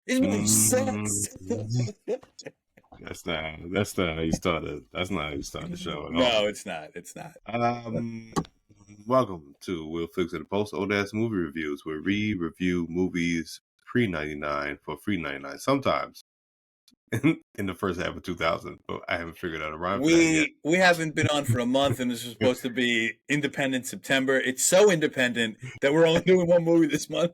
This movie sucks. That's not how you started. That's not how you start the show at all. No, it's not. It's not. Um, Welcome to We'll Fix It the Post Old Ass Movie Reviews, where we review movies pre-99 for free 99 sometimes in the first half of 2000. But I haven't figured out a rhyme for that yet. We haven't been on for a month, and this is supposed to be Independent September. It's so independent that we're only doing one movie this month.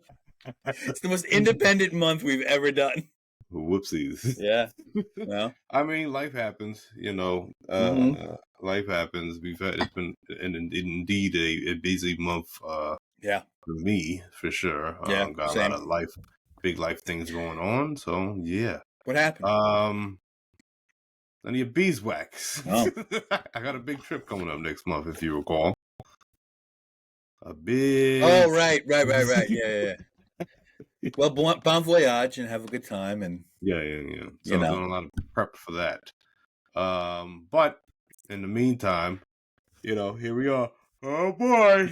It's the most independent month we've ever done. Whoopsies. Yeah. Well, I mean, life happens, life happens. It's been indeed a busy month yeah. for me, for sure. Yeah, Got same. a lot of big life things going on. So, yeah. What happened? None of your beeswax. Oh. I got a big trip coming up next month, if you recall. A big... Oh, right. Yeah. Well, bon voyage and have a good time. And Yeah. So I'm doing a lot of prep for that. But in the meantime, here we are. Oh boy,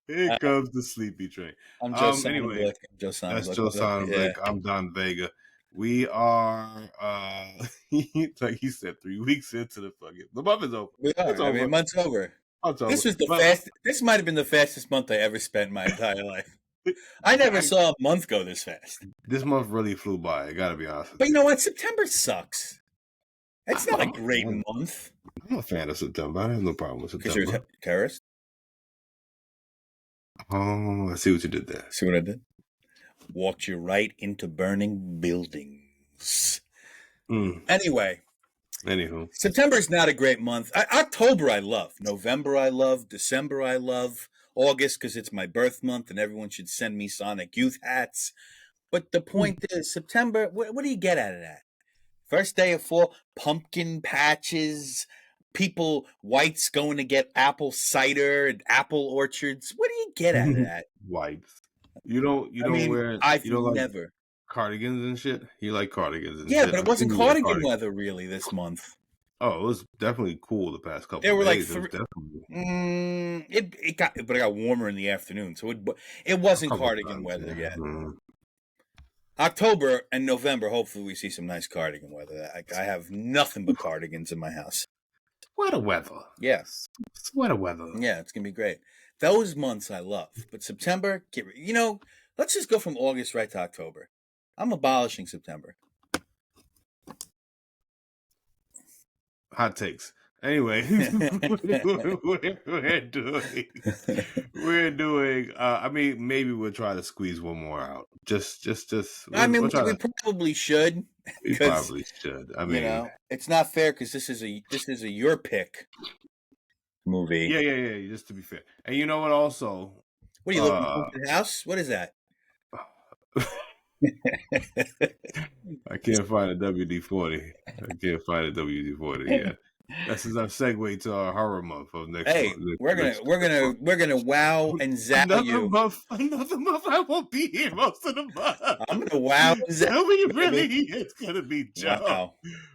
here comes the sleepy train. I'm Joe Anyway, that's Joe Sonnenblick. Yeah. I'm Don Vega. We are, like he said, 3 weeks into the fucking. The month is over. We are. I mean, month's over. This was the fastest. This might have been the fastest month I ever spent in my entire life. I never saw a month go this fast. This month really flew by. I gotta be honest. But you know what? September sucks. It's not a great month. I'm a fan of September. I have no problem with September. Because you're a terrorist? Oh, I see what you did there. See what I did? Walked you right into burning buildings. Anyway. Anywho. September is not a great month. October I love. November I love. December I love. August because it's my birth month and everyone should send me Sonic Youth hats. But the point is, September, what do you get out of that? First day of fall, pumpkin patches, whites going to get apple cider and apple orchards. What do you get out of that? Whites. You don't wear. You don't never. Like cardigans and shit. You like cardigans and shit. But it wasn't cardigan weather really this month. Oh, it was definitely cool the past couple. There were days. Like it got warmer in the afternoon, so it wasn't cardigan weather yet. October and November, hopefully we see some nice cardigan weather. I have nothing but cardigans in my house. Sweater weather. Yes. Sweater weather. Yeah, it's going to be great. Those months I love. But September, let's just go from August right to October. I'm abolishing September. Hot takes. Anyway, we're doing. I mean, maybe we'll try to squeeze one more out. Just. I mean, we probably should. We probably should. I mean, it's not fair because this is a your pick movie. Yeah. Just to be fair, and you know what? Also, what are you looking for the house? What is that? I can't find a WD-40. Yeah. This is our segue to our horror month of next month. We're gonna wow and zap you. Another month I won't be here most of the month. I'm gonna wow and zap you. It's gonna be Joe. Wow.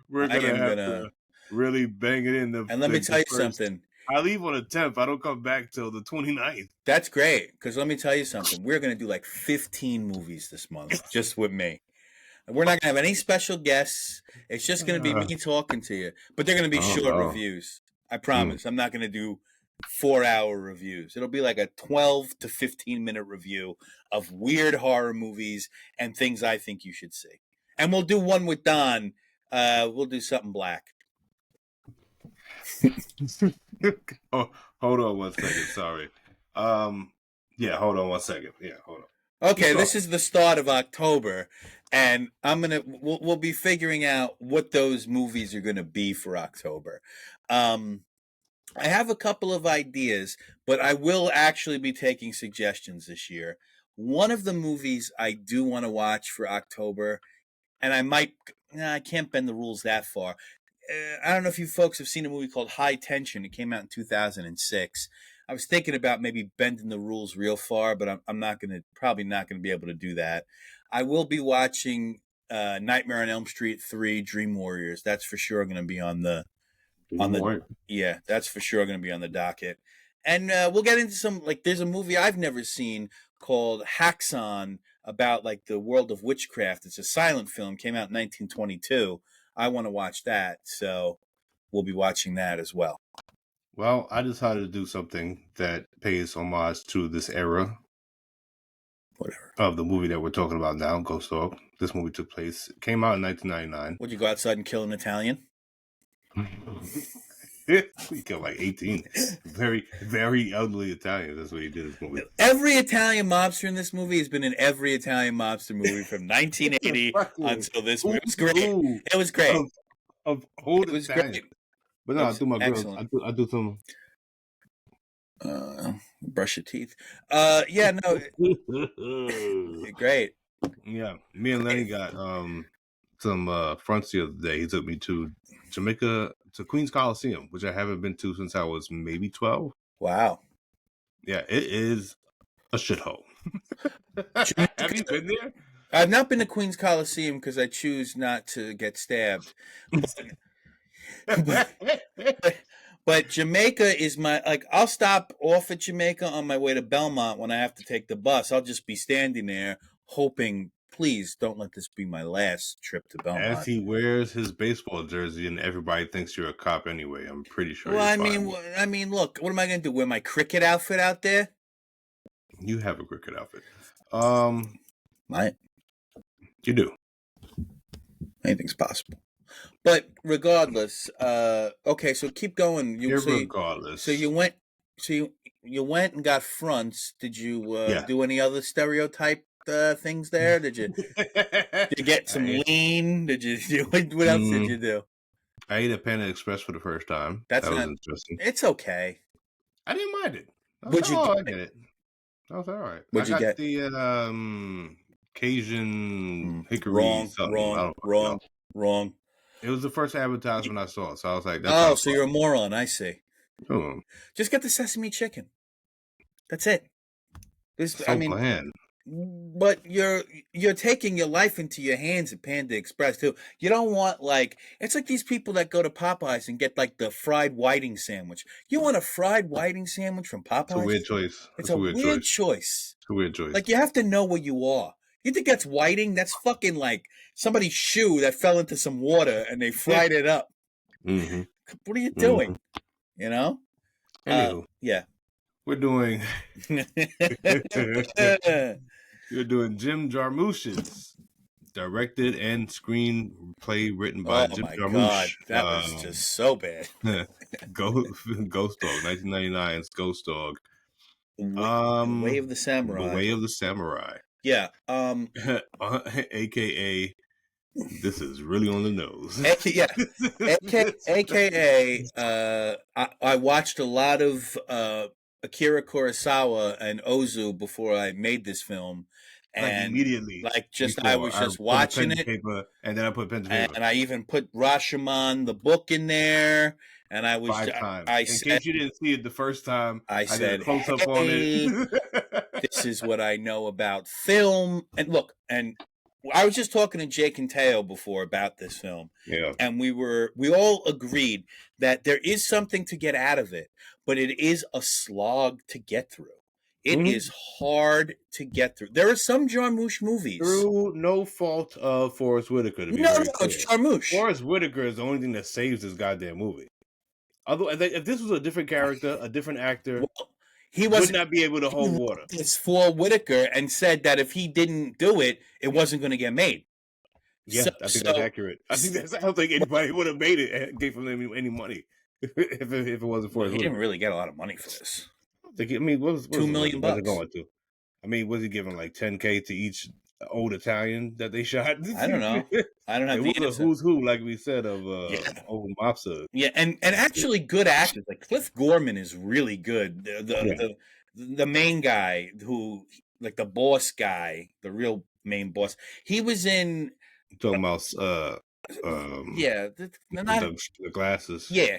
We're gonna have to really bang it in the. And let me tell you something. I leave on the 10th. I don't come back till the 29th. That's great, because let me tell you something. We're gonna do like 15 movies this month, just with me. We're not going to have any special guests. It's just going to be me talking to you. But they're going to be short reviews. I promise. I'm not going to do 4-hour reviews. It'll be like a 12 to 15-minute review of weird horror movies and things I think you should see. And we'll do one with Don. We'll do something black. Oh, hold on one second. Sorry. Yeah, hold on one second. Yeah, hold on. Okay, this is the start of October, and we'll be figuring out what those movies are going to be for October. I have a couple of ideas, but I will actually be taking suggestions this year. One of the movies I do want to watch for October, and I can't bend the rules that far. I don't know if you folks have seen a movie called High Tension. It came out in 2006. I was thinking about maybe bending the rules real far, but I'm probably not going to be able to do that. I will be watching Nightmare on Elm Street 3 Dream Warriors. That's for sure going to be that's for sure going to be on the docket. And we'll get into some, there's a movie I've never seen called Haxon, about like the world of witchcraft. It's a silent film, came out in 1922. I want to watch that, so we'll be watching that as well. Well, I decided to do something that pays homage to this era Whatever. of the movie that we're talking about now, Ghost Dog. This movie came out in 1999. Would you go outside and kill an Italian? He killed like 18 very, very elderly Italians. That's what he did in this movie. Every Italian mobster in this movie has been in every Italian mobster movie from 1980 until this movie. It was great. It was great. Of old It was Italians. great. But no, I do my girls. Excellent. I do some. Brush your teeth. Yeah, no, great. Yeah, me and Lenny got some fronts the other day. He took me to Jamaica, to Queens Coliseum, which I haven't been to since I was maybe 12. Wow. Yeah, it is a shithole. Have you been there? I've not been to Queens Coliseum because I choose not to get stabbed. But Jamaica is my, like, I'll stop off at Jamaica on my way to Belmont when I have to take the bus. I'll just be standing there hoping, please don't let this be my last trip to Belmont. As he wears his baseball jersey and everybody thinks you're a cop anyway, I'm pretty sure. Well, I mean, look, what am I going to do? Wear my cricket outfit out there? You have a cricket outfit. Might. You do. Anything's possible. But regardless, okay, so keep going. Regardless. So you went and got fronts. Did you do any other stereotype things there? Did you get some lean? Did you what else did you do? I ate a Panda Express for the first time. That was interesting. It's okay. I didn't mind it. What'd you get? I get it. That was all right. What'd you get? The Cajun hickory. Wrong. It was the first advertisement I saw, so I was like, "Oh, so you're a moron." I see. Oh. Just get the sesame chicken. That's it. But you're taking your life into your hands at Panda Express too. You don't want it's like these people that go to Popeyes and get like the fried whiting sandwich. You want a fried whiting sandwich from Popeyes? It's a weird choice. It's a weird choice. It's a weird choice. Like, you have to know where you are. You think that's whiting? That's fucking like somebody's shoe that fell into some water and they fried it up. Mm-hmm. What are you doing? You know? Anywho, yeah. We're doing Jim Jarmusch's directed and screenplay written by Jim Jarmusch. God, that was just so bad. Ghost Dog, 1999's Ghost Dog. The Way of the Samurai. The Way of the Samurai. Yeah. AKA, this is really on the nose. Yeah. AKA, I watched a lot of Akira Kurosawa and Ozu before I made this film. And immediately, I was just watching it, and then I put pen to paper, and I even put Rashomon the book in there, and I was 5 times. In case you didn't see it the first time, I said, did a close up on it. This is what I know about film, and look, and I was just talking to Jake and Teo before about this film, and we all agreed that there is something to get out of it, but it is a slog to get through. It is hard to get through. There are some Jarmusch movies. Through no fault of Forrest Whitaker. No, it's Jarmusch. Forrest Whitaker is the only thing that saves this goddamn movie. Although, if this was a different character, a different actor, he would not be able to hold water. It's for Whitaker and said that if he didn't do it, it wasn't going to get made. Yeah, I think that's accurate. I don't think anybody would have made it and gave him any money if it wasn't for. He didn't really get a lot of money for this. I mean, what was $2 million going to? I mean, was he giving like $10K to each old Italian that they shot? I don't know. I don't have the answer. Who's who, like we said, of old mobsters. Yeah, and actually good actors. Like Cliff Gorman is really good. The main guy who, like the boss guy, the real main boss. He was in. You're talking about the glasses. Yeah.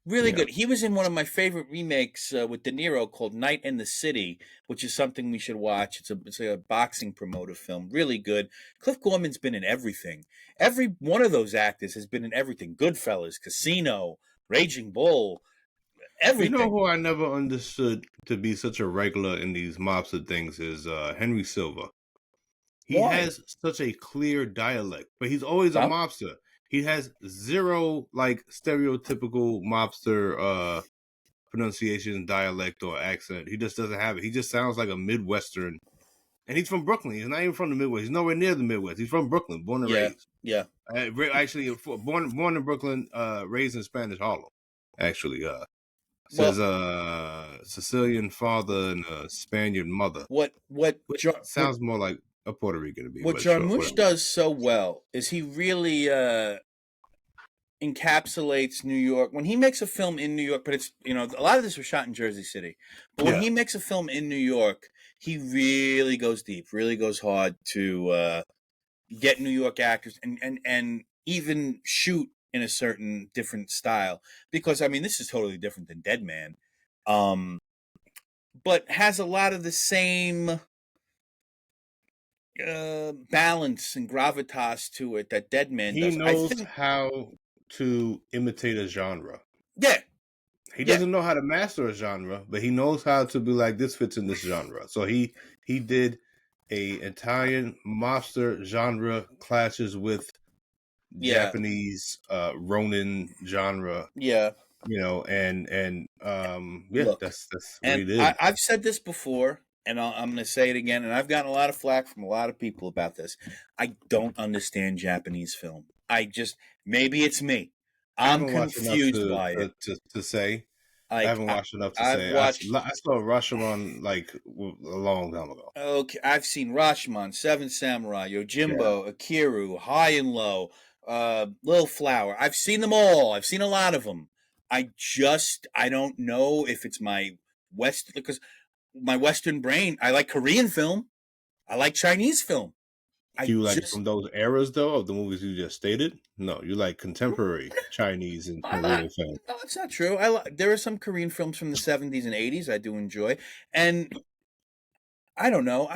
Really good. He was in one of my favorite remakes with De Niro called Night in the City, which is something we should watch. It's a boxing promoter film. Really good. Cliff Gorman's been in everything. Every one of those actors has been in everything. Goodfellas, Casino, Raging Bull, everything. You know who I never understood to be such a regular in these mobster things is Henry Silva. He Why? has such a clear dialect, but he's always a Yeah. mobster. He has zero like stereotypical mobster pronunciation, dialect, or accent. He just doesn't have it. He just sounds like a Midwestern. And he's from Brooklyn. He's not even from the Midwest. He's nowhere near the Midwest. He's from Brooklyn, born and Yeah. raised. Yeah. Actually, born in Brooklyn, raised in Spanish Harlem. Actually, Well, says Sicilian father and a Spaniard mother. what Which sounds more like a Puerto Rican to me. what But sure, Jarmusch whatever. does so well is he really encapsulates New York. When he makes a film in New York, but it's, you know, a lot of this was shot in Jersey City. But when Yeah. he makes a film in New York, he really goes deep, really goes hard to get New York actors and even shoot in a certain different style. Because I mean, this is totally different than Dead Man. But has a lot of the same balance and gravitas to it that Dead Man He does. I knows think, how to imitate a genre. yeah, He yeah, doesn't know how to master a genre, but he knows how to be like, this fits in this genre. So he did a Italian mobster genre clashes with yeah, Japanese Ronin genre, yeah. you know, and yeah, Look, that's what he and did. I've said this before, and I'm going to say it again, and I've gotten a lot of flack from a lot of people about this. I don't understand Japanese film. I just, maybe it's me. I I'm haven't watched enough confused by it. to say. I Like haven't watched enough to I've say. watched. I saw Rashomon like a long time ago. Okay, I've seen Rashomon, Seven Samurai, Yeah. Yojimbo, Akiru, High and Low, Little Flower. I've seen them all. I've seen a lot of them. I don't know if it's my West, because my Western brain. I like Korean film. I like Chinese film. Do I you like just from those eras though of the movies you just stated? No, you like contemporary Chinese and I like. Korean film. No, it's not true. There are some Korean films from the 70s and 80s I do enjoy, and I don't know.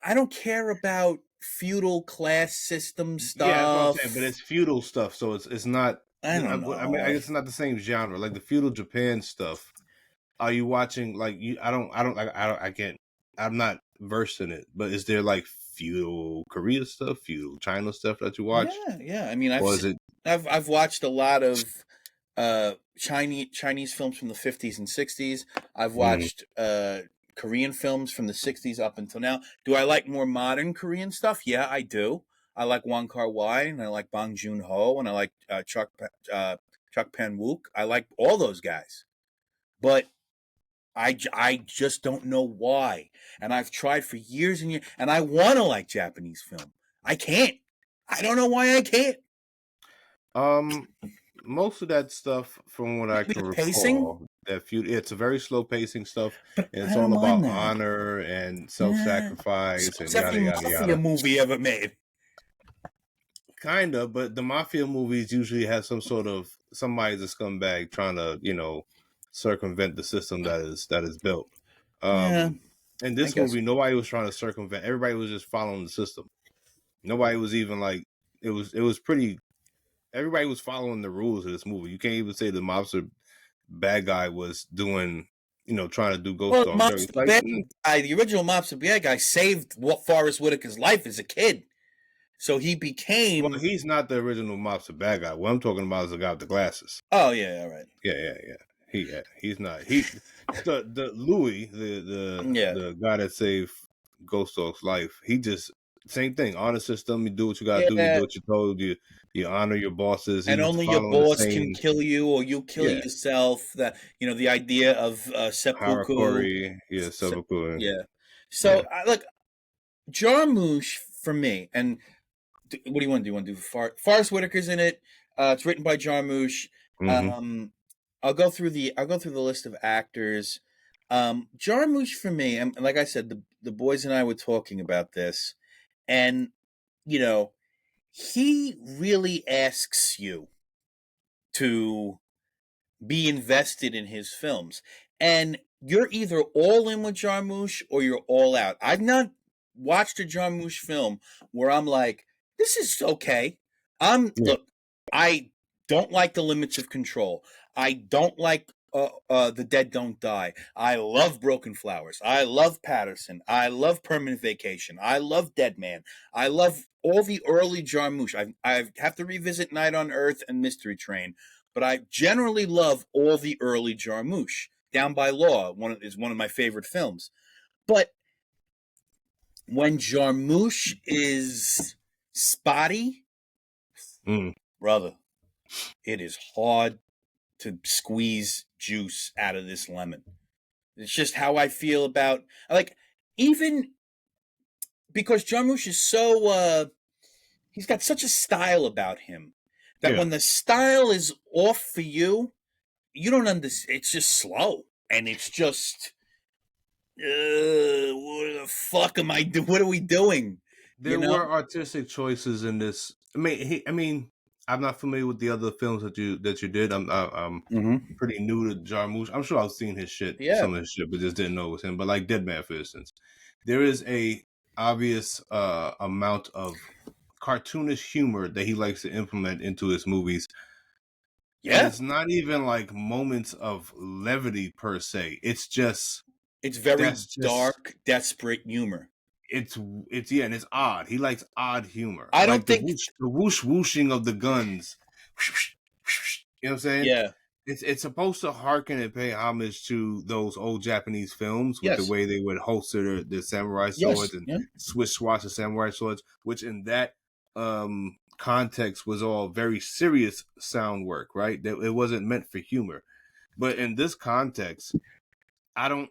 I don't care about feudal class system Yeah, that's what I'm saying. But stuff. it's feudal stuff, so it's not. I don't I mean, I know. guess it's not the same genre. Like the feudal Japan stuff. Are you watching like you? I can't. I'm not versed in it. But is there like feudal Korea stuff, feudal China stuff that you watch, Yeah, yeah. I mean, or is it? I've watched a lot of Chinese films from the 50s and 60s. I've Mm, watched Korean films from the 60s up until now. Do I like more modern Korean stuff? Yeah, I do. I like Wong Kar-wai, and I like Bong Joon-ho, and I like Chuck Pan-wook. I like all those guys. But I just don't know why. And I've tried for years and years, and I want to like Japanese film. I can't. I don't know why I can't. um, most of that stuff, from what I Maybe can the pacing, recall, that feud. It's a very slow pacing stuff, but and I it's don't all mind about that. honor and self Yeah. sacrifice So and is yada every yada mafia yada. movie ever made. Kind of, but the mafia movies usually have some sort of somebody's a scumbag trying to, circumvent the system that is built. Yeah, In I this guess. movie, nobody was trying to circumvent. Everybody was just following the system. Nobody was even like it was pretty. Everybody was following the rules of this movie. You can't even say the mobster bad guy was doing, trying to do ghost Well, dog dirty. Mops It's the like, Bad Guy, the original Mops the Bad Guy saved Forrest Whitaker's life as a kid. So he well, became. he's not the original mobster bad guy. What I'm talking about is the guy with the glasses. Oh, yeah, all right. Yeah. He's not. The Louis, Yeah. the guy that saved Ghost Dog's life. He just same thing. Honor system. You do what you gotta do. You do Yeah. what you told. You honor your bosses. He And was only your following the boss can same kill you, or you kill yeah yourself. That, the idea of seppuku. Harakiri. Yeah, Se- Seppuku. yeah. So Yeah. look, Jarmusch for me, and what do you want to do? You want to do Forrest Whitaker's in it? It's written by Jarmusch. Mm-hmm. I'll go through the list of actors. Jarmusch for me, and like I said, the boys and I were talking about this, and you know, he really asks you to be invested in his films, and you're either all in with Jarmusch or you're all out. I've not watched a Jarmusch film where I'm like, this is okay. Yeah. Look, I don't like The Limits of Control. I don't like The Dead Don't Die. I love Broken Flowers. I love Patterson. I love Permanent Vacation. I love Dead Man. I love all the early Jarmusch. I have to revisit Night on Earth and Mystery Train, but I generally love all the early Jarmusch. Down by Law is one of my favorite films. But when Jarmusch is spotty, brother, it is hard to squeeze juice out of this lemon. It's just how I feel about, like, even because Jarmusch is so he's got such a style about him that when the style is off for you, you don't understand. It's just slow, and it's just what the fuck am I doing? What are we doing? There were artistic choices in this. I mean, I'm not familiar with the other films that you did. I'm pretty new to Jarmusch. I'm sure I've seen his shit, some of his shit, but just didn't know it was him. But like Dead Man, for instance, there is a obvious amount of cartoonish humor that he likes to implement into his movies. Yeah, and it's not even like moments of levity per se. It's very dark, desperate humor. It's and it's odd. He likes odd humor. I don't think the whooshing of the guns. You know what I'm saying? Yeah. It's supposed to hearken and pay homage to those old Japanese films with the way they would holster their samurai swords and swatch the samurai swords, which in that context was all very serious sound work, right? It wasn't meant for humor. But in this context, I don't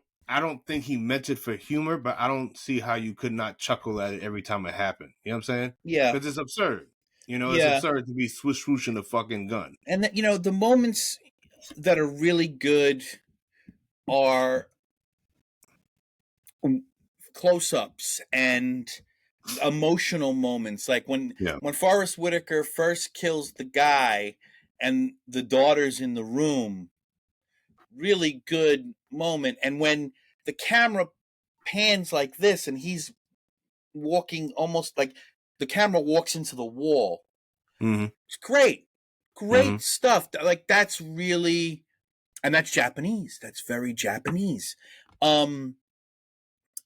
think he meant it for humor, but I don't see how you could not chuckle at it every time it happened. You know what I'm saying? Yeah. Because it's absurd. It's absurd to be swooshing a fucking gun. And the moments that are really good are close-ups and emotional moments, like when Forrest Whitaker first kills the guy and the daughter's in the room. Really good moment. And when the camera pans like this and he's walking almost like the camera walks into the wall. It's great stuff. Like that's really, and that's Japanese. That's very Japanese. But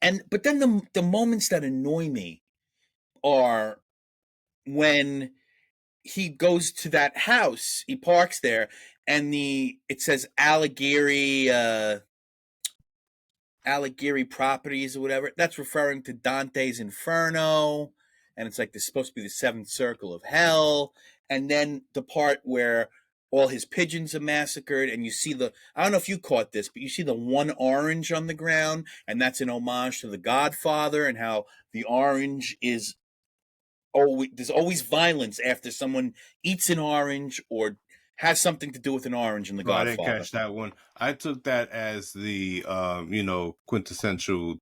then the moments that annoy me are when he goes to that house, he parks there, and it says Alighieri Properties or whatever. That's referring to Dante's Inferno, and it's like this supposed to be the seventh circle of hell. And then the part where all his pigeons are massacred, and you see I don't know if you caught this, but you see the one orange on the ground, and that's an homage to The Godfather and how the orange is there's always violence after someone eats an orange or has something to do with an orange in The Godfather. I didn't catch that one. I took that as the quintessential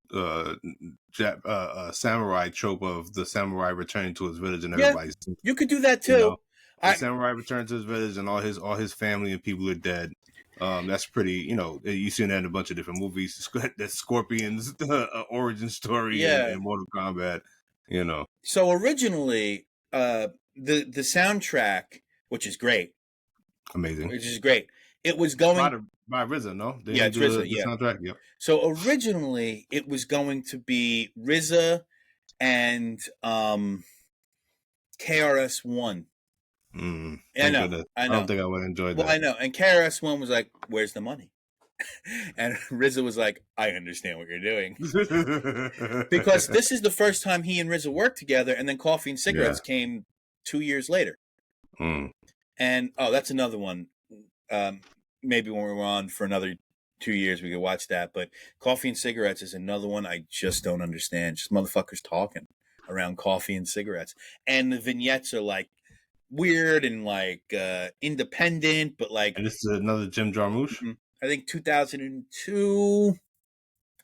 samurai trope of the samurai returning to his village and everybody's. You could do that too. The samurai returns to his village and all his family and people are dead. That's pretty. You see that in a bunch of different movies. That Scorpion's origin story in Mortal Kombat. So originally, the soundtrack, which is great, amazing, which is great. It was going by RZA, no? It's RZA. The soundtrack. Yep. So originally, it was going to be RZA and KRS-One. I know. I don't think I would enjoy that. Well, I know. And KRS-One was like, "Where's the money?" And RZA was like, "I understand what you're doing," because this is the first time he and RZA worked together, and then Coffee and Cigarettes came 2 years later. And that's another one. Maybe when we're on for another 2 years, we could watch that. But Coffee and Cigarettes is another one I just don't understand. Just motherfuckers talking around coffee and cigarettes, and the vignettes are like weird and like independent, but like. And this is another Jim Jarmusch. I think 2002,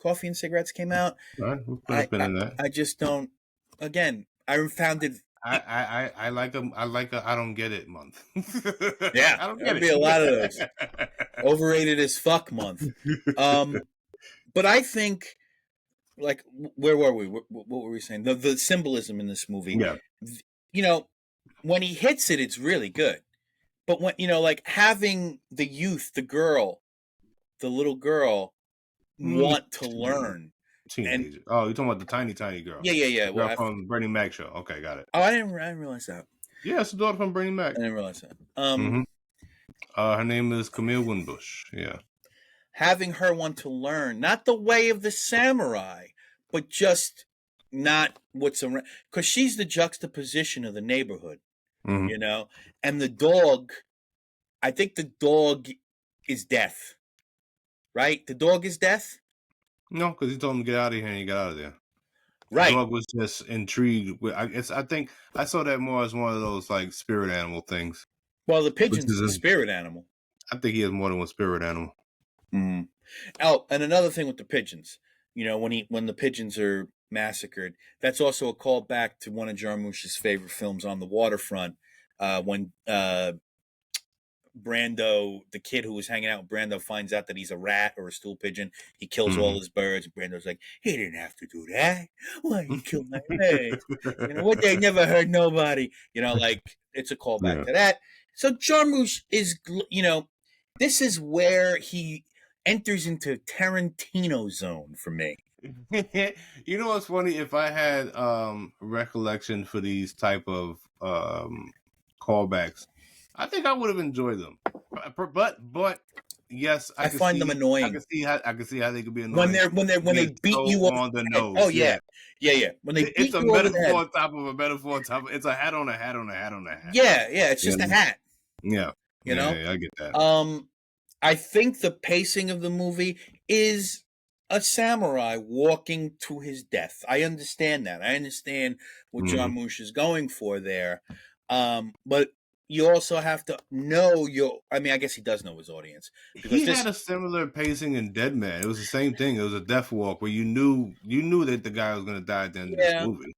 Coffee and Cigarettes came out. All right, we'll put a pin in that. I just don't. Again, I found it. I like a I don't get it month. Yeah, I don't get it. Be a lot of those. Overrated as fuck month. But I think, like, where were we? What were we saying? The symbolism in this movie. Yeah. When he hits it, it's really good. But when like having the youth, the girl, the little girl want to learn. Teenager. Oh, you're talking about the tiny girl. Yeah. The girl from Bernie Mac show. Okay, got it. Oh, I didn't realize that. Yeah, it's the daughter from Bernie Mac. I didn't realize that. Her name is Camille Winbush. Yeah. Having her want to learn, not the way of the samurai, but just not what's around, because she's the juxtaposition of the neighborhood, Mhm. you know. And the dog, I think the dog is death, right? The dog is death. No, because he told him to get out of here, and he got out of there. Right. The dog was just intrigued with. I think I saw that more as one of those like spirit animal things. Well, the pigeon's a spirit animal. I think he has more than one spirit animal. Mm-hmm. Oh, and another thing with the pigeons, you know, when the pigeons are massacred, that's also a callback to one of Jarmusch's favorite films, On the Waterfront, when Brando, the kid who was hanging out with Brando, finds out that he's a rat or a stool pigeon. He kills all his birds, and Brando's like, he didn't have to do that. Why you kill my birds? You know what? They never hurt nobody. You know, like, it's a callback to that. So Jarmusch is, you know, this is where he enters into Tarantino zone for me. You know what's funny? If I had recollection for these type of callbacks, I think I would have enjoyed them. But yes, I find them annoying. I can see how they could be annoying when they beat so you on the nose. Oh yeah. When they beat it's a you metaphor on top of a metaphor on top. It's a hat on a hat on a hat on a hat. Yeah. It's just a hat. Yeah. You know. Yeah, I get that. I think the pacing of the movie is a samurai walking to his death. I understand that. I understand what Jarmusch is going for there. But you also have to know I guess he does know his audience. He had a similar pacing in Dead Man. It was the same thing. It was a death walk where you knew that the guy was going to die at the end of this movie.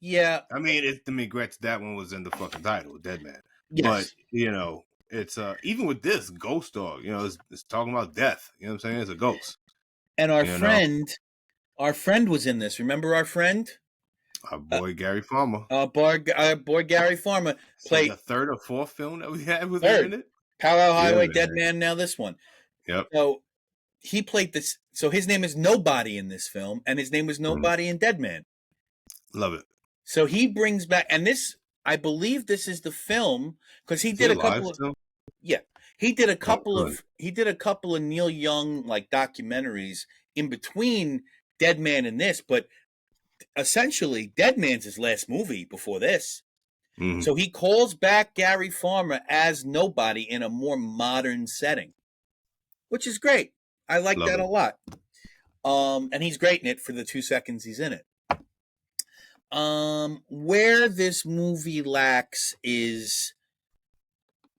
Yeah. I mean, granted, that one was in the fucking title, Dead Man. Yes. But, you know, it's even with this Ghost Dog, you know, it's talking about death. You know what I'm saying? It's a ghost. And our friend was in this. Remember our friend? Our boy Gary Farmer. Our boy Gary Farmer played the third or fourth film that we had with him in it. Parallel Highway, Dead Man. Now this one. Yep. So he played this. So his name is Nobody in this film, and his name was Nobody in Dead Man. Love it. So he brings back, and this, I believe, this is the film because he did a couple of. Still? Yeah, he did a couple of Neil Young like documentaries in between Dead Man and this, but essentially Dead Man's his last movie before this. So he calls back Gary Farmer as Nobody in a more modern setting, which is great. I like that a lot. And he's great in it for the 2 seconds he's in it. Where this movie lacks is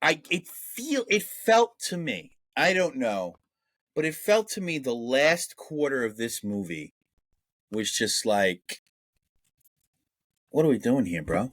it felt to me, I don't know, but it felt to me the last quarter of this movie was just like, what are we doing here, bro?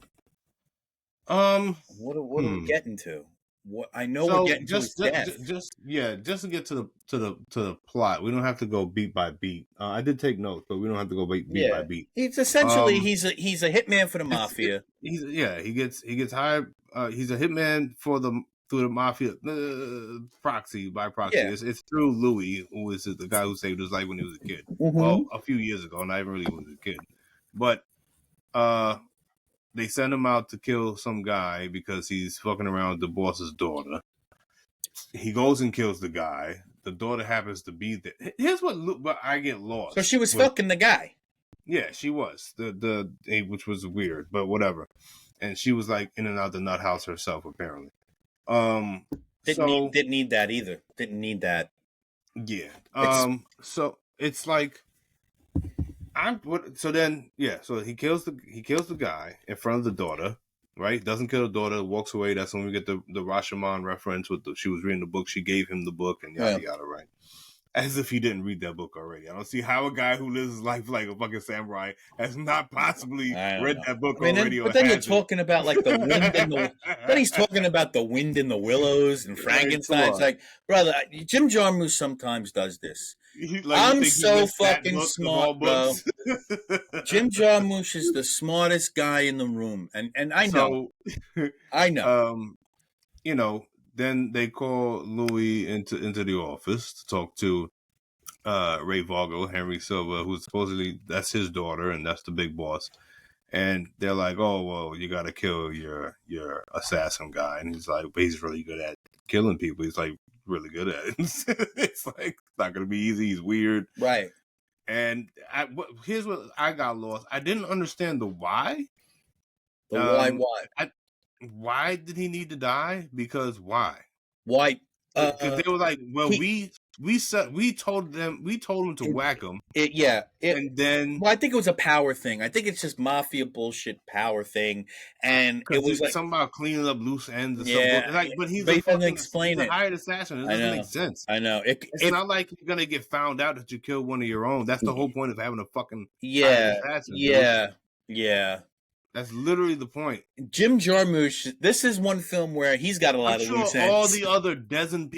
What are we getting to? What I know we're getting to is death. Just to get to the plot. We don't have to go beat by beat. I did take notes, but we don't have to go beat by beat. It's essentially he's a hitman for the mafia. He gets hired. He's a hitman through the mafia by proxy. Yeah. It's through Louis, who is the guy who saved his life when he was a kid. Well, a few years ago, not even really when he was a kid, but they send him out to kill some guy because he's fucking around with the boss's daughter. He goes and kills the guy. The daughter happens to be there. Here's what I get lost. So she was fucking the guy. Yeah, she was. Which was weird, but whatever. And she was like in and out the nut house herself, apparently. Didn't need that either. Didn't need that. Yeah. So it's like so he kills the guy in front of the daughter, right? Doesn't kill the daughter, walks away. That's when we get the Rashomon reference with she was reading the book, she gave him the book, and yada yada, right? As if he didn't read that book already. I don't see how a guy who lives his life like a fucking samurai has not possibly read that book already. But then you're talking about like the wind in the. Then he's talking about the wind in the willows and Frankenstein. It's like, brother, Jim Jarmusch sometimes does this. I'm so fucking smart, bro. Jim Jarmusch is the smartest guy in the room, and I know, I know. You know, then they call Louis into the office to talk to Ray Vargo, Henry Silva, who's supposedly that's his daughter and that's the big boss. And they're like, "Oh well, you got to kill your assassin guy," and he's like, "But he's really good at killing people. He's like really good at it. It's like it's not gonna be easy. He's weird." Right. And here's what I got lost. I didn't understand the why. The why? Why did he need to die? Because why? Why? Because they were like, "Well, he- we told him to whack him." And then well, I think it was a power thing. I think it's just mafia bullshit power thing, and it was like something about cleaning up loose ends. And yeah, stuff. Like, but he's he doesn't fucking explain he's it. a hired assassin. It doesn't make sense. I know. It's not like you're gonna get found out that you killed one of your own. That's the whole point of having a fucking hired assassin. Yeah. That's literally the point. Jim Jarmusch. This is one film where he's got a lot of loose ends. All the other dozen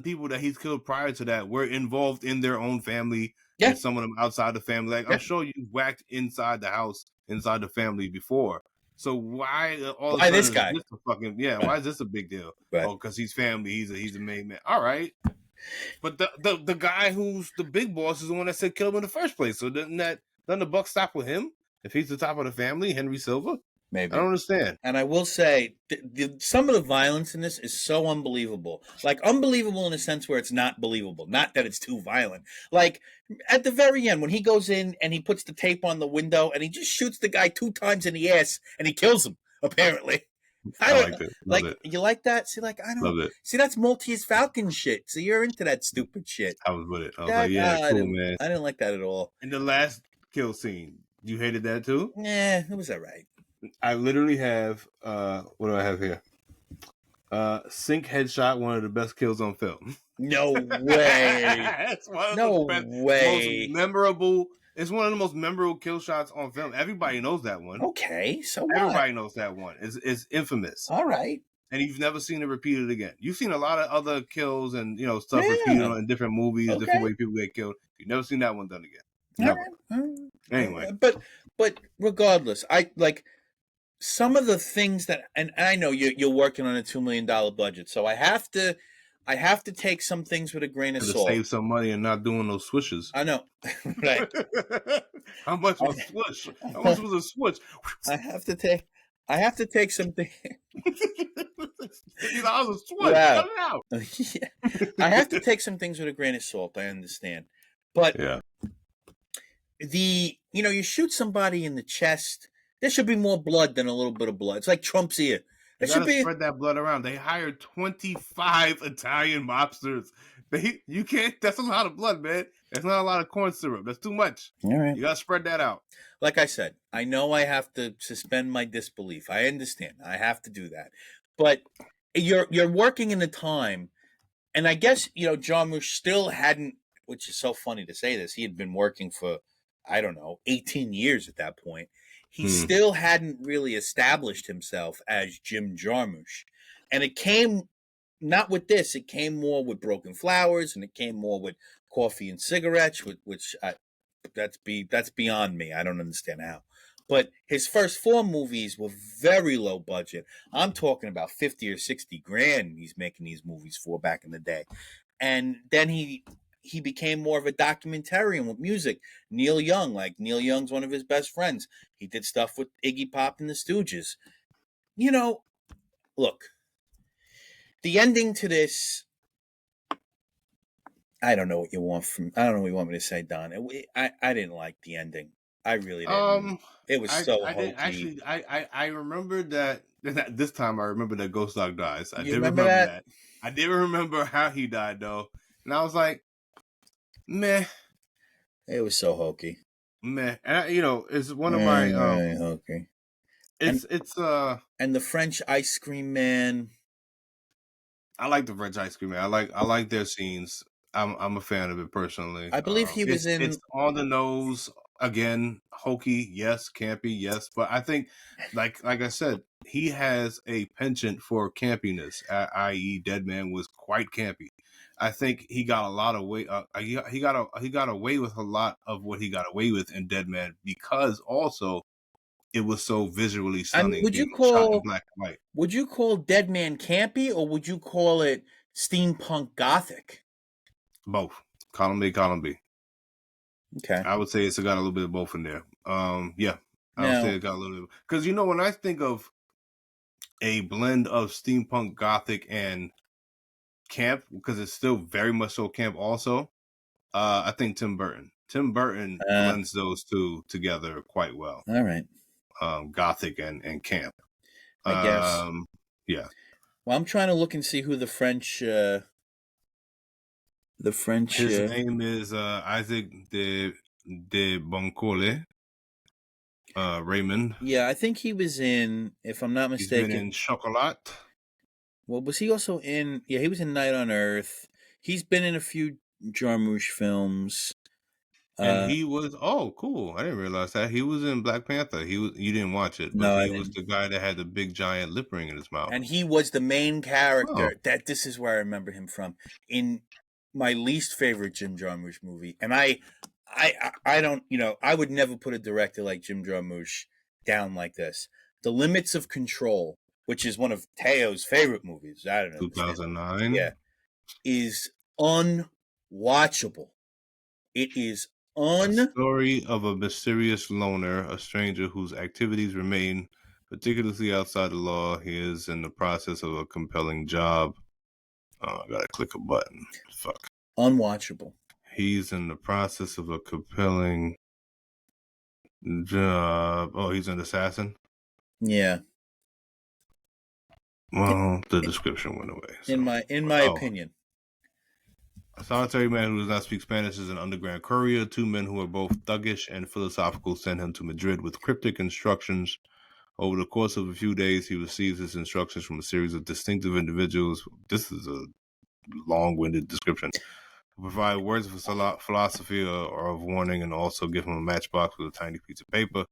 people that he's killed prior to that were involved in their own family. Yeah. And some of them outside the family. Like I'm sure you whacked inside the house, inside the family before. So why why this guy? Why is this a big deal? Right. Oh, because he's family. He's a main man. All right. But the guy who's the big boss is the one that said kill him in the first place. So doesn't the buck stop with him? If he's the top of the family, Henry Silva? Maybe. I don't understand. And I will say, some of the violence in this is so unbelievable. Like, unbelievable in a sense where it's not believable. Not that it's too violent. Like, at the very end, when he goes in and he puts the tape on the window and he just shoots the guy 2 times in the ass and he kills him, apparently. I like it. Like, you like that? See, like, I don't... Love it. See, that's Maltese Falcon shit. So you're into that stupid shit. I was with it. I was like, yeah, cool, man. I didn't like that at all. In the last kill scene, you hated that too? Yeah, it was all right. I literally have what do I have here? Sync headshot, one of the best kills on film. No way. It's one of no the best, way. most memorable. It's one of the most memorable kill shots on film. Everybody knows that one. Okay, so what? Everybody knows that one. It's infamous. All right. And you've never seen it repeated again. You've seen a lot of other kills and stuff repeated in different movies, different way people get killed. You've never seen that one done again. Never. Anyway, but regardless, I like some of the things that, and I know you're working on a $2 million budget, so I have to take some things with a grain of salt. Save some money and not doing those swishes. I know, right? How much was a swish? How much was a swish? I have to take something. $50 a swish. Cut it out. Yeah. I have to take some things with a grain of salt. I understand, but you shoot somebody in the chest. There should be more blood than a little bit of blood. It's like Trump's ear. There should be spread that blood around. They hired 25 Italian mobsters. You can't. That's a lot of blood, man. That's not a lot of corn syrup. That's too much. All right. You gotta spread that out. Like I said, I know I have to suspend my disbelief. I understand. I have to do that. But you're working in a time, and I guess Jarmusch still hadn't, which is so funny to say this. He had been working for, I don't know, 18 years at that point. He still hadn't really established himself as Jim Jarmusch. And it came not with this, it came more with Broken Flowers, and it came more with Coffee and Cigarettes, which that's beyond me. I don't understand how. But his first 4 movies were very low budget. I'm talking about 50 or 60 grand he's making these movies for back in the day. And then he became more of a documentarian with music. Neil Young Young's one of his best friends. He did stuff with Iggy Pop and the Stooges. Look, the ending to this, I don't know what you want me to say, Don. I didn't like the ending. I really didn't. It was so hokey. I remember that this time. I remember that Ghost Dog dies. I did remember that. I didn't remember how he died though, and I was like, meh. It was so hokey. Meh. And it's one of my hokey. It's and the French ice cream man. I like the French ice cream man. I like their scenes. I'm a fan of it personally. I believe he was in. It's on the nose again, hokey, yes, campy, yes, but I think, like I said, he has a penchant for campiness. I.e., Dead Man was quite campy. I think he got a lot of way. He got away with a lot of what he got away with in Dead Man because also it was so visually I mean, stunning, being shot in black and white. would you call Dead Man campy, or would you call it steampunk gothic? Both. Column A, column B. Okay. I would say it's got a little bit of both in there. Yeah. I would say Now, it got a little bit, because when I think of a blend of steampunk gothic and camp, because it's still very much so camp also, I think Tim Burton. Tim Burton blends those two together quite well. all right. Gothic and camp. I guess. Yeah. Well, I'm trying to look and see who the French. His name is Isaac de Boncole. Raymond. Yeah, I think he was in, if I'm not mistaken. He's been in Chocolat. Well, was he also in? Yeah, he was in Night on Earth. He's been in a few Jarmusch films. And he was cool. I didn't realize that he was in Black Panther. You didn't watch it, but No, he was the guy that had the big giant lip ring in his mouth. And he was the main character. This is where I remember him from, in my least favorite Jim Jarmusch movie. And I don't, I would never put a director like Jim Jarmusch down like this. The Limits of Control, which is one of Teo's favorite movies. I don't know. 2009. Yeah, is unwatchable. It is A story of a mysterious loner, a stranger whose activities remain particularly outside the law. He is in the process of a compelling job. Oh, I gotta click a button. Fuck. Unwatchable. He's in the process of a compelling job. Oh, he's an assassin? Yeah. Well, the description went away. So. In my opinion. A solitary man who does not speak Spanish is an underground courier. Two men who are both thuggish and philosophical send him to Madrid with cryptic instructions. Over the course of a few days, he receives his instructions from a series of distinctive individuals. This is a long-winded description. Provide words of philosophy or of warning, and also give him a matchbox with a tiny piece of paper,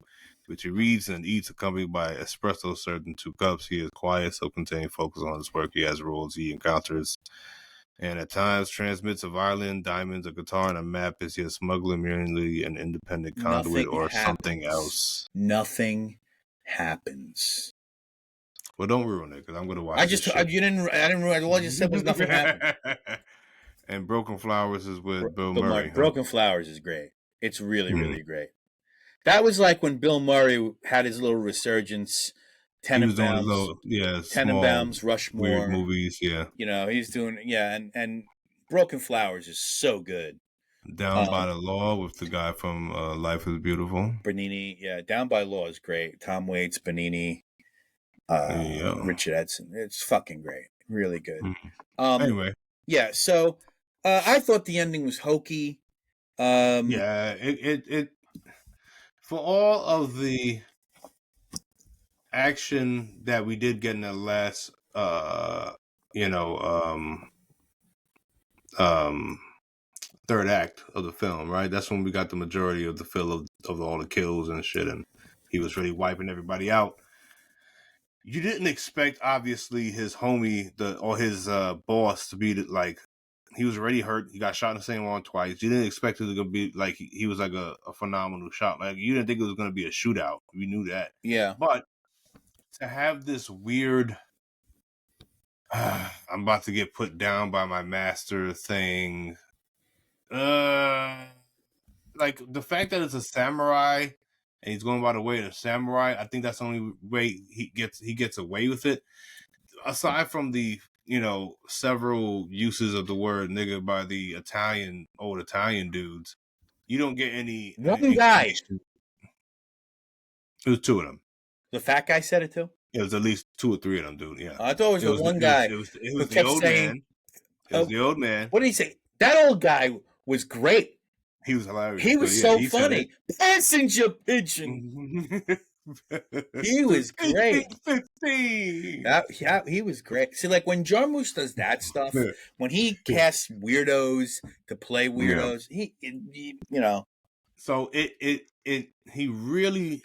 which he reads and eats, accompanied by espresso served in 2 cups. He is quiet, self-contained, focused on his work. He has rules he encounters, and at times transmits a violin, diamonds, a guitar, and a map. Is he a smuggler, merely an independent conduit, or something else? Nothing happens. Well, don't ruin it, because I'm going to watch. I didn't ruin. All I just said was nothing happened. And Broken Flowers is with Bill Murray. Broken Flowers is great. It's really, really great. That was like when Bill Murray had his little resurgence. Tenenbaums, Rushmore, weird movies. Yeah, he's doing and Broken Flowers is so good. Down by the Law with the guy from Life is Beautiful. Benigni, yeah, Down by Law is great. Tom Waits, Benigni, Richard Edson. It's fucking great. Really good. Anyway. Yeah, so I thought the ending was hokey. Yeah, it for all of the action that we did get in the last third act of the film, right? That's when we got the majority of the feel of all the kills and shit, and he was really wiping everybody out. You didn't expect, obviously, his homie or his boss to be like, he was already hurt. He got shot in the same arm twice. You didn't expect it to be like he was like a phenomenal shot. Like, you didn't think it was going to be a shootout. We knew that. Yeah. But to have this weird, I'm about to get put down by my master thing. Like the fact that it's a samurai and he's going by the way of a samurai, I think that's the only way he gets away with it. Aside from the several uses of the word nigga by the old Italian dudes, you don't get any. One guy. It was 2 of them. The fat guy said it too? It was at least 2 or 3 of them, dude. Yeah. I thought it was the one guy. It was the old man. It was the old man. What did he say? That old guy was great. He was hilarious. He was so funny. Passenger pigeon. He was great. 15. He was great. See, like when Jarmusch does that stuff, when he casts weirdos to play weirdos, he. So he really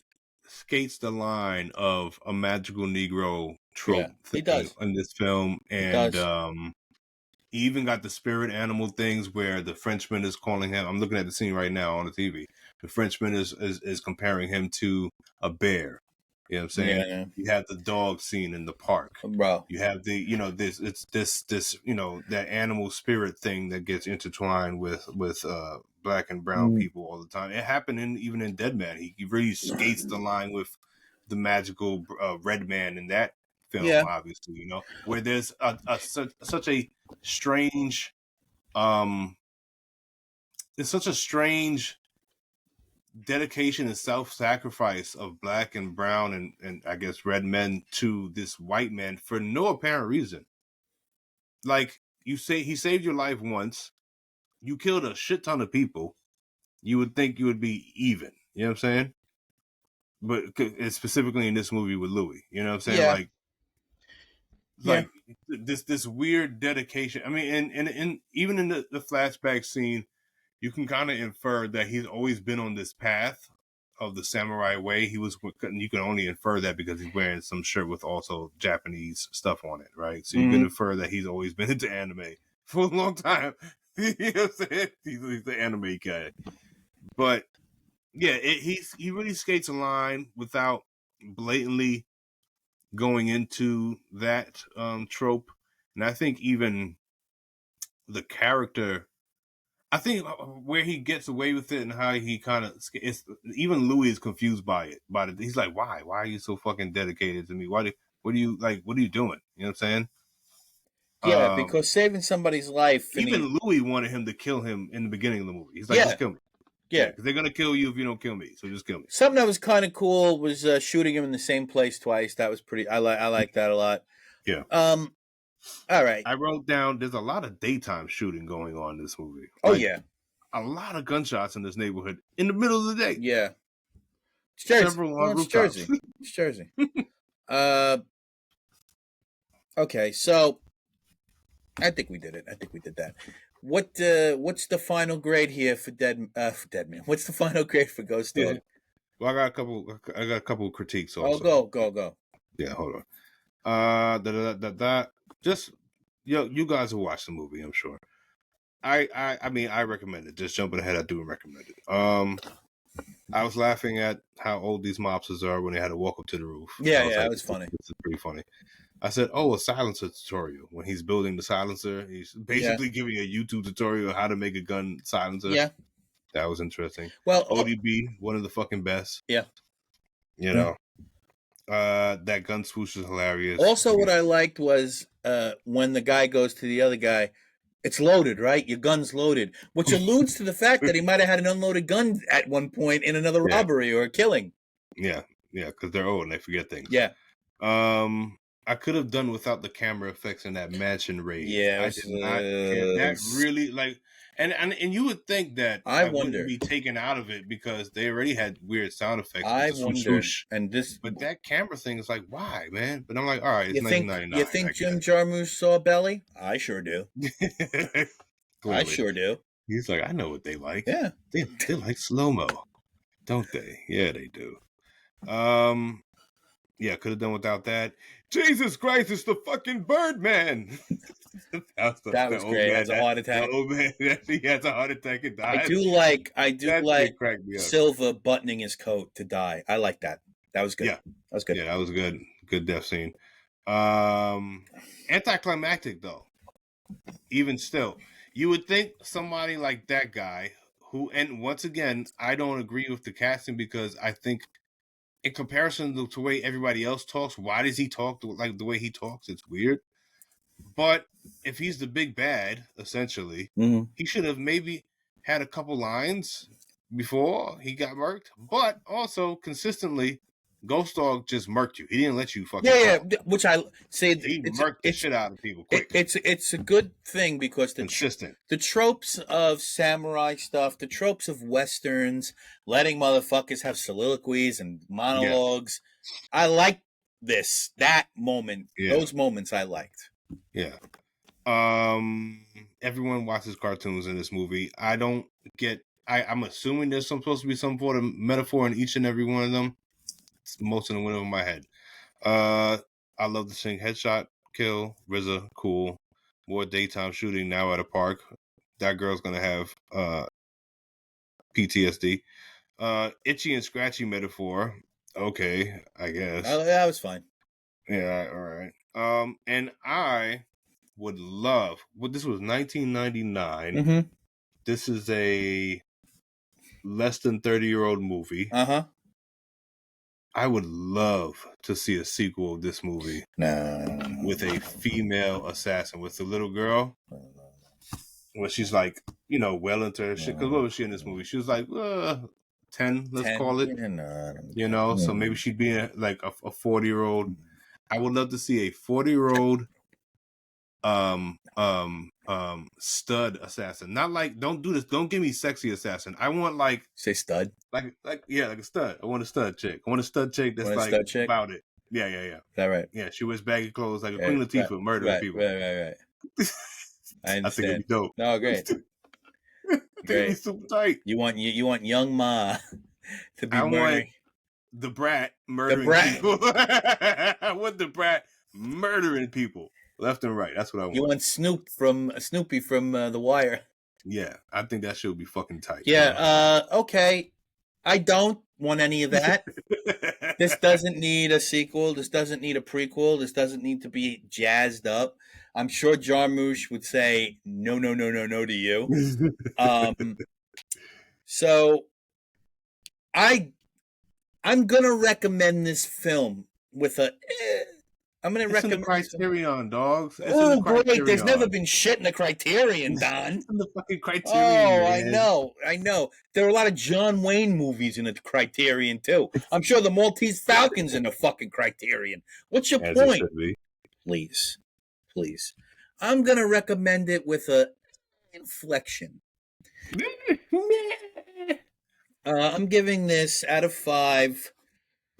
skates the line of a magical Negro trope. Yeah, he does in this film, and he even got the spirit animal things where the Frenchman is calling him. I'm looking at the scene right now on the TV The Frenchman is comparing him to a bear. You know what I'm saying? Yeah, You have the dog scene in the park. bro. You have the, you know, this, you know, that animal spirit thing that gets intertwined with black and brown people all the time. It happened even in Dead Man. He really skates the line with the magical red man in that film, Yeah. obviously, you know, where there's such a strange, it's such a strange dedication and self-sacrifice of black and brown and I guess red men to this white man for no apparent reason. Like, you say he saved your life once, you killed a shit ton of people, you would think you would be even. You know what I'm saying? But it's specifically in this movie with Louis. You know what I'm saying? Yeah. Like this weird dedication. I mean, and even in the flashback scene, you can kind of infer that he's always been on this path of the samurai way. You can only infer that because he's wearing some shirt with also Japanese stuff on it, right? So you can infer that he's always been into anime for a long time. You know what I'm saying? He's the anime guy. But yeah, he really skates a line without blatantly going into that trope. And I think even the character, I think where he gets away with it and how he kind of, even Louis is confused by it. He's like, why are you so fucking dedicated to me? What are you doing? You know what I'm saying? Yeah, because saving somebody's life. Even Louis wanted him to kill him in the beginning of the movie. He's like, just kill me. Yeah, because they're gonna kill you if you don't kill me. So just kill me. Something that was kind of cool was shooting him in the same place twice. That was pretty. I like that a lot. Yeah. All right. I wrote down there's a lot of daytime shooting going on in this movie. Oh yeah. A lot of gunshots in this neighborhood in the middle of the day. Yeah. It's Jersey. Several on rooftops. It's Jersey. Okay, so I think we did it. I think we did that. What's the final grade here for Dead Man? What's the final grade for Ghost Dog? Well, I got a couple of critiques also. Oh, go. Yeah, hold on. Just you guys will watch the movie, I'm sure. I mean, I recommend it. Just jumping ahead, I do recommend it. I was laughing at how old these mobsters are when they had to walk up to the roof. Yeah, that was funny. It's pretty funny. I said, a silencer tutorial. When he's building the silencer, he's basically giving a YouTube tutorial on how to make a gun silencer. Yeah. That was interesting. Well, ODB, one of the fucking best. Yeah. You know, that gun swoosh is hilarious. Also, what I liked was when the guy goes to the other guy, it's loaded, right? Your gun's loaded, which alludes to the fact that he might have had an unloaded gun at one point in another robbery or a killing. Yeah, because they're old and they forget things. Yeah. I could have done without the camera effects in that mansion raid. Yeah, I did not care. That really and you would think that I wouldn't be taken out of it because they already had weird sound effects. But that camera thing is like, why, man? But I'm like, all right, it's 1999. You think Jim Jarmusch saw Belly? I sure do. I sure do. He's like, I know what they like. Yeah, they like slow mo, don't they? Yeah, they do. Yeah, could have done without that. Jesus Christ, it's the fucking Birdman. that was great. He has a heart attack. The old man, he has a heart attack and died. I do like Silva buttoning his coat to die. I like that. That was good. Yeah. That was good. Yeah, that was good. Good death scene. Anticlimactic, though. Even still. You would think somebody like that guy who, and once again, I don't agree with the casting because I think in comparison to the way everybody else talks, why does he talk like the way he talks? It's weird. But if he's the big bad, essentially, he should have maybe had a couple lines before he got murked. But also, consistently, Ghost Dog just murked you. He didn't let you fucking talk. Which I say he murked the shit out of people quick. It's a good thing because consistent. The tropes of samurai stuff, the tropes of westerns, letting motherfuckers have soliloquies and monologues. Yeah. I like that moment. Yeah. Those moments I liked. Yeah. Everyone watches cartoons in this movie. I don't get. I'm assuming there's supposed to be some sort of metaphor in each and every one of them. Most of them went over my head. I love to sing Headshot, Kill, RZA, cool. More daytime shooting now at a park. That girl's gonna have PTSD. Itchy and scratchy metaphor. Okay, I guess. That was fine. Yeah, all right. And I would love. Well, this was 1999. Mm-hmm. This is a less than 30-year-old movie. Uh-huh. I would love to see a sequel of this movie No. with a female assassin, with the little girl. When she's like, well into her shit. Because what was she in this movie? She was like 10, let's call it. Yeah, So maybe she'd be like a 40-year-old. I would love to see a 40-year-old stud assassin. Not like, don't do this. Don't give me sexy assassin. I want like say stud. like a stud. I want a stud chick. I want a stud chick that's like about it. Yeah. Is that right? Yeah, she wears baggy clothes like a Queen Latifah, murdering people. Right. I understand. I think it'd be dope. No, great. It'd be super tight. You want young Ma to be murdering. The brat murdering people. I want the brat murdering people left and right. That's what I want. You want Snoopy from The Wire. Yeah, I think that shit would be fucking tight. Yeah, okay. I don't want any of that. This doesn't need a sequel. This doesn't need a prequel. This doesn't need to be jazzed up. I'm sure Jarmusch would say no to you. So I'm gonna recommend this film with a. I'm gonna recommend the Criterion, dogs. Oh, great! There's never been shit in the Criterion, Don. It's in the fucking Criterion. Oh, man. I know. There are a lot of John Wayne movies in the Criterion too. I'm sure the Maltese Falcon's in the fucking Criterion. What's your point? Please. I'm gonna recommend it with a inflection. I'm giving this out of 5.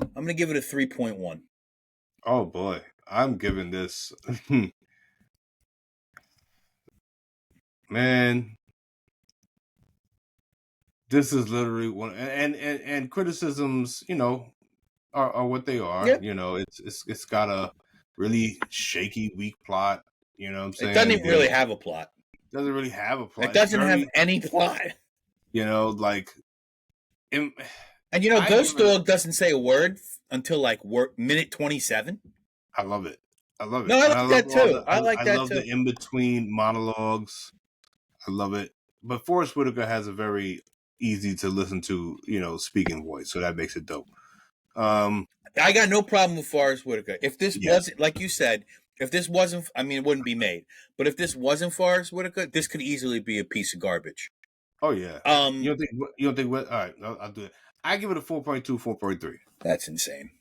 I'm gonna give it a 3.1. Oh boy, I'm giving this. Man, this is literally one, and criticisms, are what they are. Yep. It's got a really shaky, weak plot. You know what I'm saying? It doesn't even really have a plot. It doesn't really have a plot. It doesn't have any plot. Ghost Dog doesn't say a word until like minute 27. I love it. No, I like that too. I love the in-between monologues. I love it. But Forrest Whitaker has a very easy to listen to, speaking voice, so that makes it dope. I got no problem with Forrest Whitaker. If this wasn't, like you said, it wouldn't be made. But if this wasn't Forrest Whitaker, this could easily be a piece of garbage. Oh yeah. You don't think what? All right, I'll do it. I give it a 4.2, 4.3. That's insane.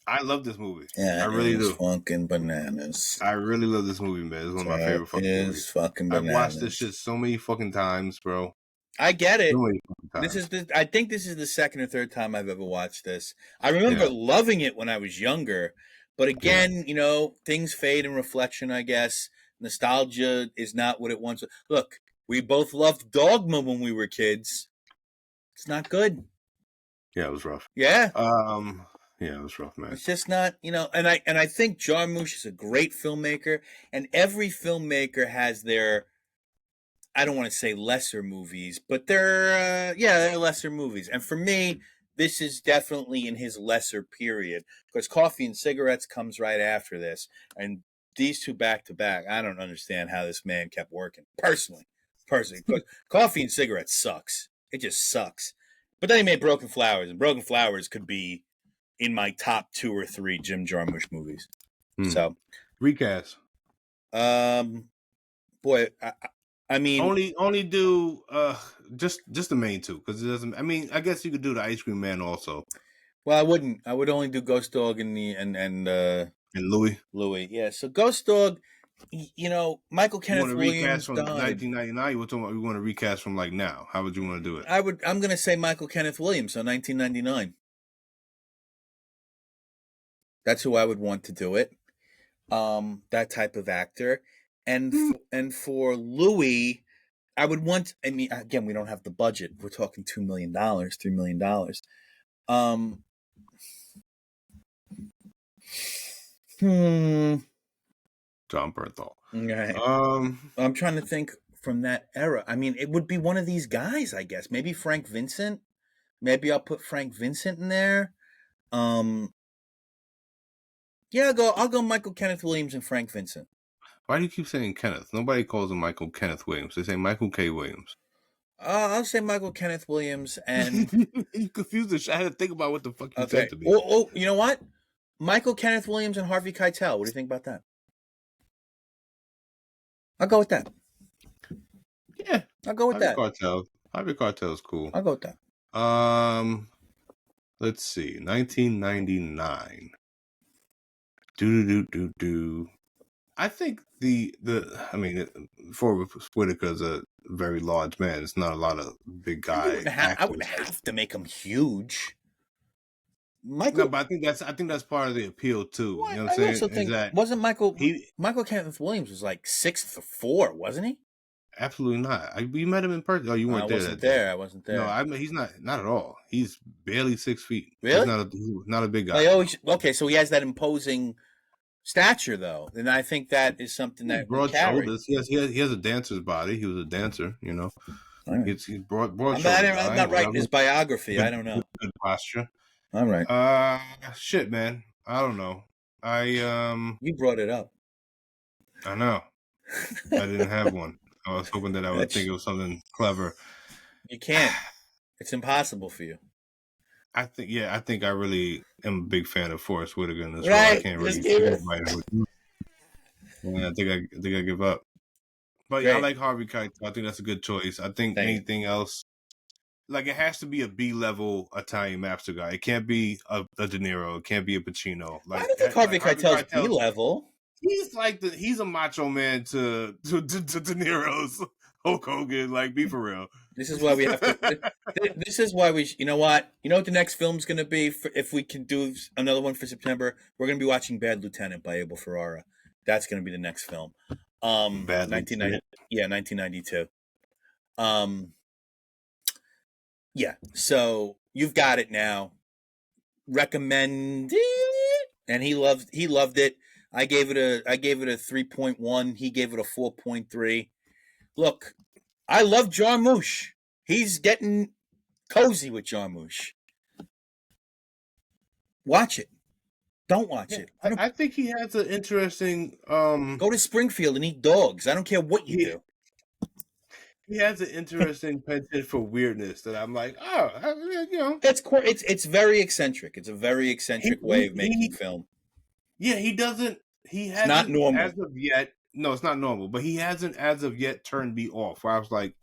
I love this movie. Yeah, I really do. Fucking bananas. I really love this movie, man. It's one of my favorite fucking movies. Fucking bananas. I've watched this shit so many fucking times, bro. I get it. I think this is the second or third time I've ever watched this. I remember loving it when I was younger, but again, things fade in reflection, I guess. Nostalgia is not what it once was. Look, we both loved Dogma when we were kids. It's not good. Yeah, it was rough. Yeah. Yeah, it was rough, man. It's just not, and I think Jarmusch is a great filmmaker, and every filmmaker has their, I don't want to say lesser movies, but they're lesser movies. And for me, this is definitely in his lesser period, because Coffee and Cigarettes comes right after this, and these two back to back, I don't understand how this man kept working, personally, because Coffee and Cigarettes sucks. It just sucks. But then he made Broken Flowers, and Broken Flowers could be in my top 2 or 3 Jim Jarmusch movies. So recast. Boy, I mean, only do just the main 2, because it doesn't. I mean, I guess you could do the Ice Cream Man also. Well, I wouldn't. I would only do Ghost Dog and Louis. Louis, yeah. So Ghost Dog, Michael Kenneth Williams recast from 1999. You want to recast from like now? How would you want to do it? I'm going to say Michael Kenneth Williams, so 1999. That's who I would want to do it. That type of actor, and for Louis, I would want. I mean, again, we don't have the budget. We're talking $2 million, $3 million. John Bernthal. Okay. I'm trying to think from that era. I mean, it would be one of these guys, I guess. Maybe Frank Vincent. Maybe I'll put Frank Vincent in there. Yeah, I'll go Michael Kenneth Williams and Frank Vincent. Why do you keep saying Kenneth? Nobody calls him Michael Kenneth Williams. They say Michael K. Williams. I'll say Michael Kenneth Williams and You confused the shit. I had to think about what the fuck you okay. said to me. Oh, you know what? Michael Kenneth Williams and Harvey Keitel. What do you think about that? I'll go with that. Yeah, I'll go with that. Harvey Keitel is cool. I'll go with that. Let's see, 1999. I think Forrest Whitaker's a very large man. It's not a lot of big guy. I wouldn't have to make him huge. No, but I think that's part of the appeal too. Well, you know what I'm saying? Also think, wasn't Michael Kenneth Williams was like 6'4", wasn't he? Absolutely not. We met him in person. Oh, you weren't there. I wasn't there. No, he's not at all. He's barely 6 feet. Really? He's not a big guy. Okay, so he has that imposing stature though, and I think that is something that broad shoulders. He has a dancer's body. He was a dancer. You know, he's broad shoulders. I'm not writing his biography. I don't know. Good posture. All right. Shit, man. I don't know. You brought it up. I know. I didn't have one. I was hoping that I would think of something clever. You can't. It's impossible for you. I think I really am a big fan of Forrest Whitaker in this role. I can't really I think I give up. But yeah, I like Harvey Keitel. I think that's a good choice. I think anything else, like it has to be a B-level Italian mobster guy. It can't be a De Niro. It can't be a Pacino. Like, I don't think Harvey Keitel's B-level. He's a macho man to De Niro's Hulk Hogan. Like, be for real. This is why we have to. This is why we. You know what? You know what the next film's going to be? If we can do another one for September, we're going to be watching Bad Lieutenant by Abel Ferrara. That's going to be the next film. Bad 1990. Yeah, 1992. Yeah. So you've got it now. Recommend it, and he loved it. I gave it a 3.1. He gave it a 4.3. Look, I love Jarmusch. He's getting cozy with Jarmusch. Watch it. Don't watch it. I think he has an interesting. Go to Springfield and eat dogs. I don't care what you do. He has an interesting penchant for weirdness that I'm like, you know. It's very eccentric. It's a very eccentric way of making film. Yeah, he hasn't not normal as of yet. No, it's not normal, but he hasn't as of yet turned me off. Where I was like,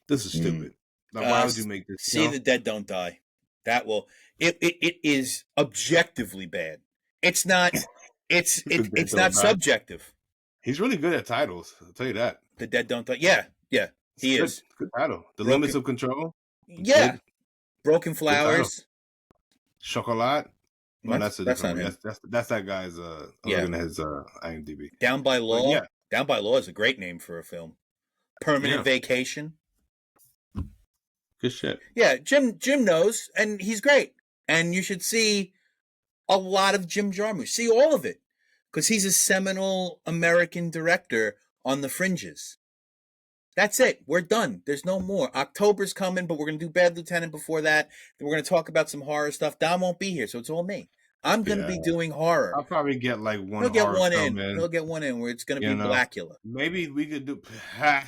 this is stupid. Like, why would you make this? See the Dead Don't Die. That will it is objectively bad. It's not it's not subjective. He's really good at titles, I'll tell you that. The Dead Don't Die. Yeah. He is. Good title. The Limits of Control. Yeah. Broken Flowers. Chocolat. No, that's not him. That's that guy's looking at his IMDb. Down by Law. Yeah. Down by Law is a great name for a film. Permanent Vacation. Good shit. Yeah, Jim knows, and he's great. And you should see a lot of Jim Jarmusch. See all of it. Because he's a seminal American director on the fringes. That's it. We're done. There's no more. October's coming, but we're going to do Bad Lieutenant before that. Then we're going to talk about some horror stuff. Don won't be here, so it's all me. I'm going to be doing horror. I'll probably get like one. He'll get one in. He'll get one in where it's going to be Blackula. Maybe we could do. How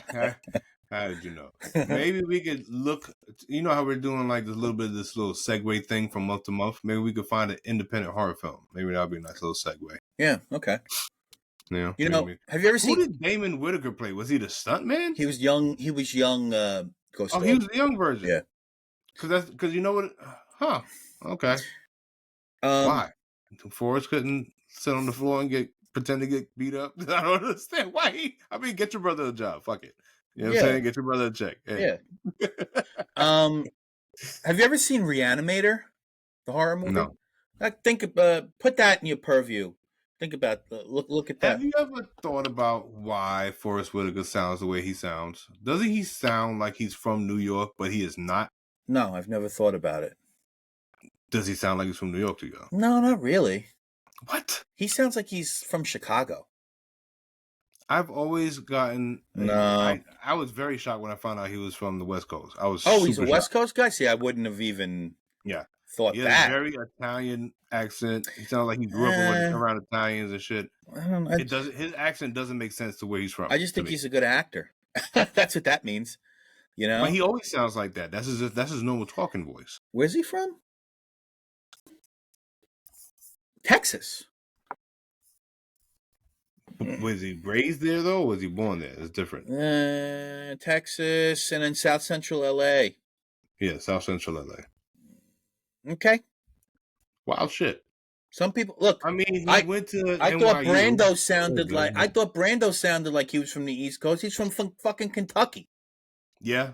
did you know? Maybe we could look. You know how we're doing like this little segue thing from month to month. Maybe we could find an independent horror film. Maybe that'll be a nice little segue. Yeah. Okay. Yeah. You know, have you ever seen? Who did Damon Whitaker play? Was he the stuntman? He was young. Ghost he was the young version. Yeah. Because you know what? Huh. Okay. Why? Forrest couldn't sit on the floor and pretend to get beat up. I don't understand why. Get your brother a job. Fuck it. You know what I'm saying? Get your brother a check. Hey. Yeah. Have you ever seen Reanimator, the horror movie? No. Put that in your purview. Think about look at that. Have you ever thought about why Forrest Whitaker sounds the way he sounds? Doesn't he sound like he's from New York, but he is not? No, I've never thought about it. Does he sound like he's from New York to you? No, not really. What? He sounds like he's from Chicago. I've always gotten. No. I was very shocked when I found out he was from the West Coast. I was Oh, he's a super West shocked. Coast guy? See, I wouldn't have even Yeah, thought he has a that. very Italian accent. He sounds like he grew up around Italians and shit. I don't know. It doesn't. His accent doesn't make sense to where he's from. I just think he's a good actor. That's what that means. You know? But he always sounds like that. That's his normal talking voice. Where's he from? Texas. Was he raised there though? Or was he born there? It's different. Texas and then South Central LA. Yeah, South Central LA. Okay. Wild shit. Some people look. I mean, I went to. I thought NYU. Brando sounded like he was from the East Coast. He's from fucking Kentucky. Yeah,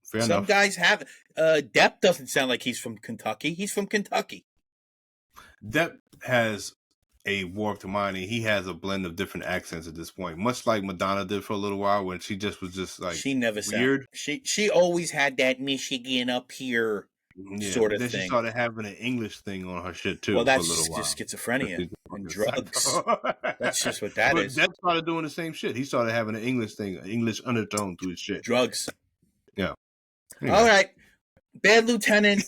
fair Some enough. guys have. Depp doesn't sound like he's from Kentucky. He's from Kentucky. Depp has a warped mind, and he has a blend of different accents at this point, much like Madonna did for a little while when she just was just like She never weird. She always had that Michigan up here sort of then thing. She started having an English thing on her shit too. Well, that's for a little just while. schizophrenia and drugs. That's just what that is. Depp started doing the same shit. He started having an English thing, an English undertone to his shit. Drugs. Yeah. Anyway. All right. Bad Lieutenant.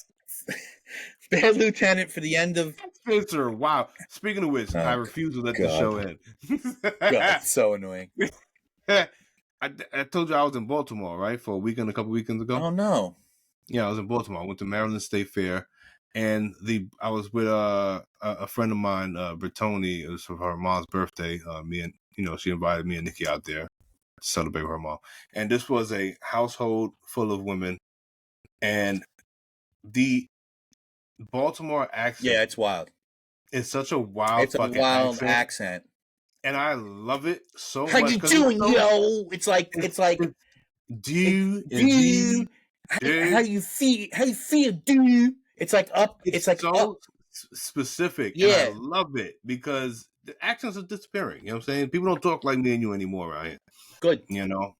Bad Lieutenant for the end of. Spencer, wow. Speaking of which, I refuse to let the show end. God, it's so annoying. I told you I was in Baltimore, right? For a weekend, a couple weekends ago. Oh, no. Yeah, I was in Baltimore. I went to Maryland State Fair, and I was with a friend of mine, Bertoni. It was for her mom's birthday. She invited me and Nikki out there to celebrate with her mom. And this was a household full of women, and the Baltimore accent. Yeah, it's wild. It's such a wild. It's a wild accent. And I love it so How much. you doing, yo? It's like dude. How you feel? How you feel, dude? It's like up. It's like so up. Specific. Yeah, and I love it because the accents are disappearing. You know what I'm saying? People don't talk like me and you anymore, right? Good. You know.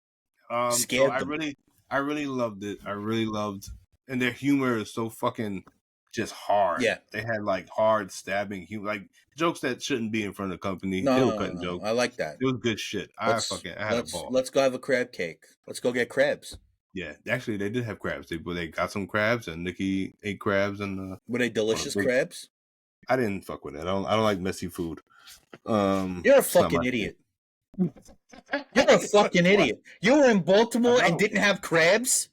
Scared so them. I really loved it. I really loved, and their humor is so fucking just hard. Yeah, they had like hard stabbing humor, like jokes that shouldn't be in front of the company. No, they were cutting jokes. I like that. It was good shit. I had a ball. Let's go have a crab cake. Let's go get crabs. Yeah, actually, they did have crabs. They got some crabs, and Nikki ate crabs. And were they delicious crabs? I didn't fuck with it. I don't like messy food. You're a fucking idiot. You're a fucking idiot. You were in Baltimore and didn't have crabs?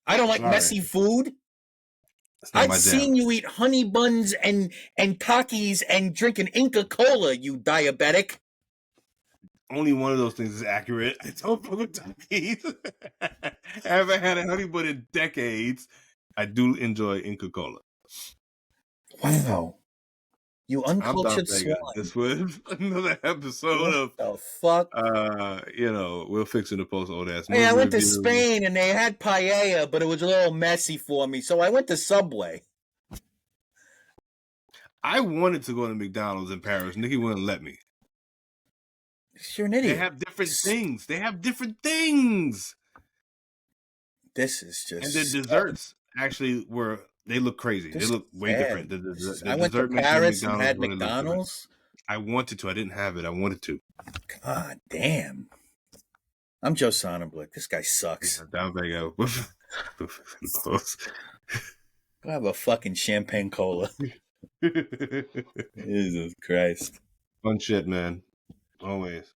I don't like messy food. I've seen you eat honey buns and Takis and drinking Inca Cola, you diabetic. Only one of those things is accurate. I don't fuck with Takis. I haven't had a honey bun in decades. I do enjoy Inca Cola. Wow. You uncultured swine. This was another episode of the fuck. We're fixing to post old ass. Hey, I went to Spain and they had paella, but it was a little messy for me, so I went to Subway. I wanted to go to McDonald's in Paris. Nikki wouldn't let me. You're an idiot. They have different things. This is just. And the desserts actually they look crazy. They look way different. I went to Paris and had McDonald's. I wanted to. I didn't have it. I wanted to. God damn. I'm Joe Sonnenblick. This guy sucks. Yeah, down Vega. Go have a fucking champagne cola. Jesus Christ. Fun shit, man. Always.